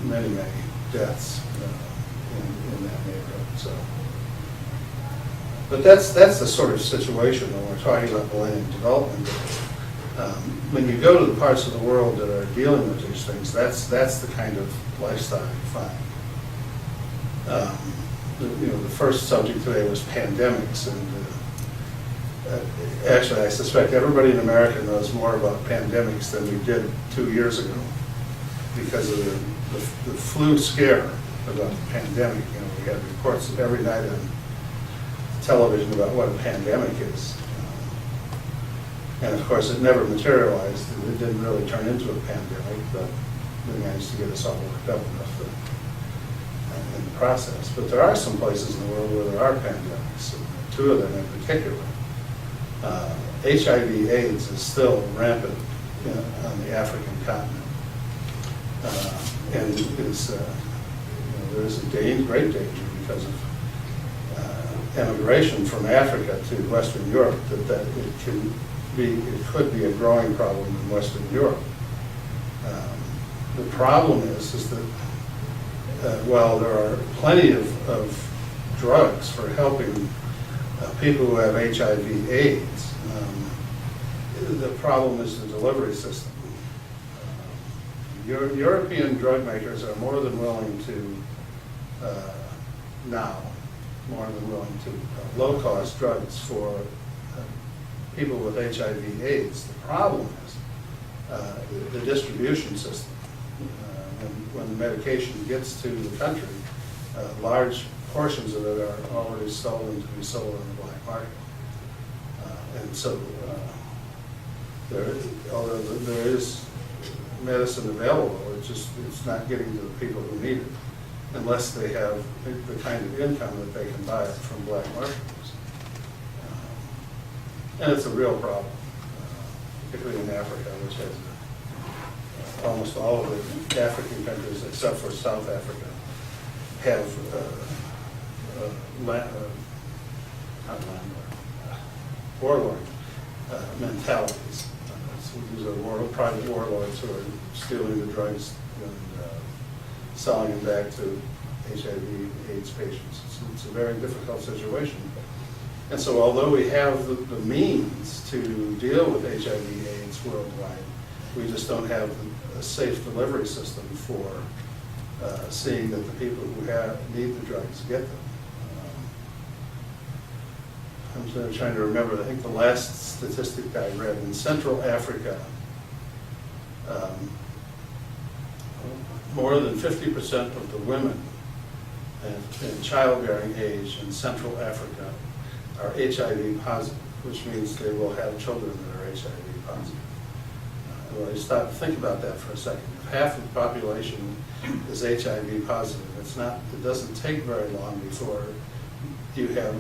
many deaths in that neighborhood. So, but that's the sort of situation when we're talking about Millennium Development Goals. When you go to the parts of the world that are dealing with these things, that's the kind of lifestyle you find. The first subject today was pandemics, and actually I suspect everybody in America knows more about pandemics than we did 2 years ago because of the flu scare about the pandemic. We had reports every night on television about what a pandemic is. And of course, it never materialized. It didn't really turn into a pandemic, but we managed to get us all worked up enough in the process. But there are some places in the world where there are pandemics, and 2 of them in particular. HIV/AIDS is still rampant on the African continent. And there is a great danger because of emigration from Africa to Western Europe that it could be a growing problem in Western Europe. The problem is that while there are plenty of drugs for helping people who have HIV/AIDS, the problem is the delivery system. European drug makers are more than willing to low-cost drugs for people with HIV/AIDS. The problem is the distribution system. When the medication gets to the country, large portions of it are already stolen to be sold on the black market. And so, although there is medicine available, it's not getting to the people who need it unless they have the kind of income that they can buy it from black marketers. And it's a real problem, particularly in Africa, which has almost all of the African countries, except for South Africa, have warlord mentalities. These are private warlords who are stealing the drugs and selling them back to HIV/AIDS patients. It's a very difficult situation. And so although we have the means to deal with HIV/AIDS worldwide, we just don't have a safe delivery system for seeing that the people who need the drugs get them. I'm trying to remember, I think the last statistic I read, in Central Africa, more than 50% of the women in childbearing age in Central Africa are HIV positive, which means they will have children that are HIV positive. Well, you stop to think about that for a second. If half of the population is HIV positive, it doesn't take very long before you have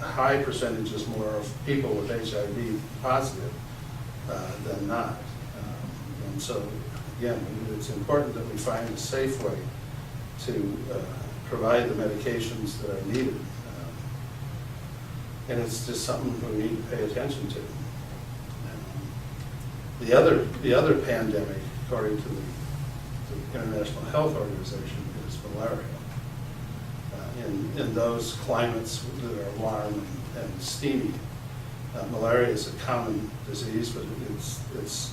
high percentages more of people with HIV positive than not. And so, again, it's important that we find a safe way to provide the medications that are needed. And it's just something we need to pay attention to. The other pandemic, according to the International Health Organization, is malaria. In those climates that are warm and steamy, malaria is a common disease, but it's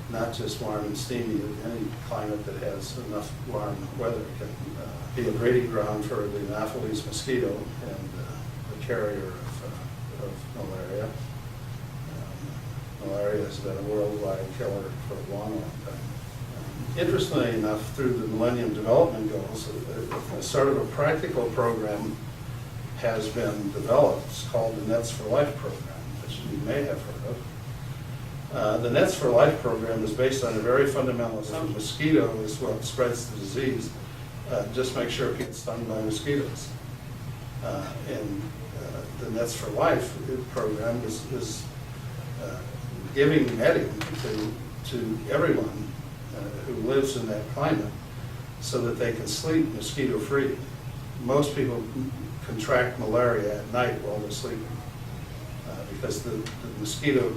not just warm and steamy. Any climate that has enough warm weather can be a breeding ground for the Anopheles mosquito and the carrier of malaria. Malaria has been a worldwide killer for a long, long time. Interestingly enough, through the Millennium Development Goals, a sort of a practical program has been developed. It's called the Nets for Life program, which you may have heard of. The Nets for Life program is based on a very fundamental assumption. Mosquito is what spreads the disease. Just make sure people get stung by mosquitoes. And the Nets for Life program is giving netting to everyone who lives in that climate so that they can sleep mosquito-free. Most people contract malaria at night while they're sleeping because the mosquito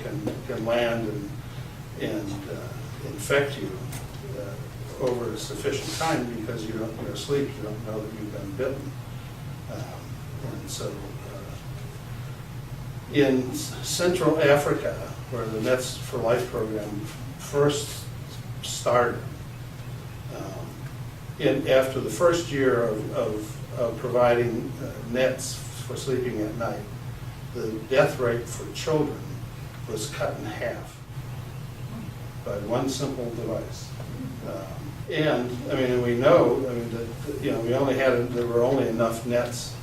can land and infect you over a sufficient time because you don't, you're asleep, you don't know that you've been bitten. And so in Central Africa, where the Nets for Life program first started, after the first year of providing nets for sleeping at night, the death rate for children was cut in half by one simple device. And I mean, and we know, I mean, that, you know, there were only enough nets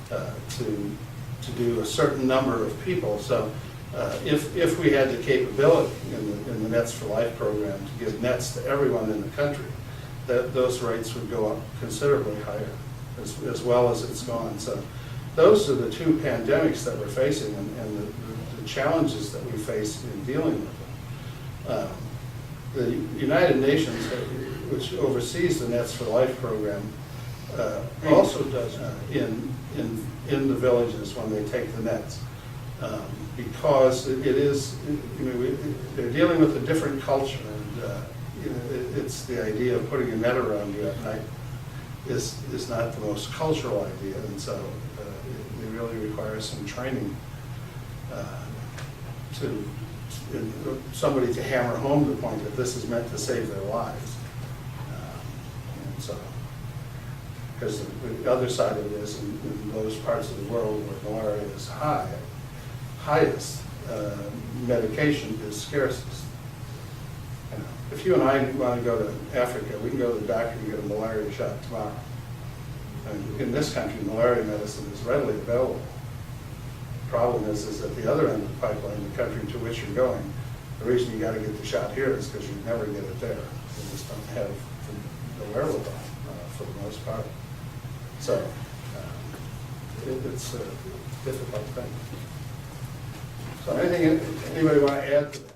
to do a certain number of people. So if we had the capability in the Nets for Life program to give nets to everyone in the country, those rates would go up considerably higher, as well as it's gone. So those are the two pandemics that we're facing, and the challenges that we face in dealing with them. The United Nations, which oversees the Nets for Life program, also does in the villages when they take the nets, because it is, you know, they're dealing with a different culture, and you know, it's the idea of putting a net around you at night is not the most cultural idea, and so it really requires some training to somebody to hammer home the point that this is meant to save their lives. And so, because the other side of it is in those parts of the world where malaria is highest, medication is scarcest. You know, if you and I want to go to Africa, we can go to the doctor and get a malaria shot tomorrow. And in this country, malaria medicine is readily available. The problem is at the other end of the pipeline, the country to which you're going, the reason you got to get the shot here is because you never get it there. You just don't have the wherewithal for the most part. So it's a difficult thing. So anything anybody want to add to that?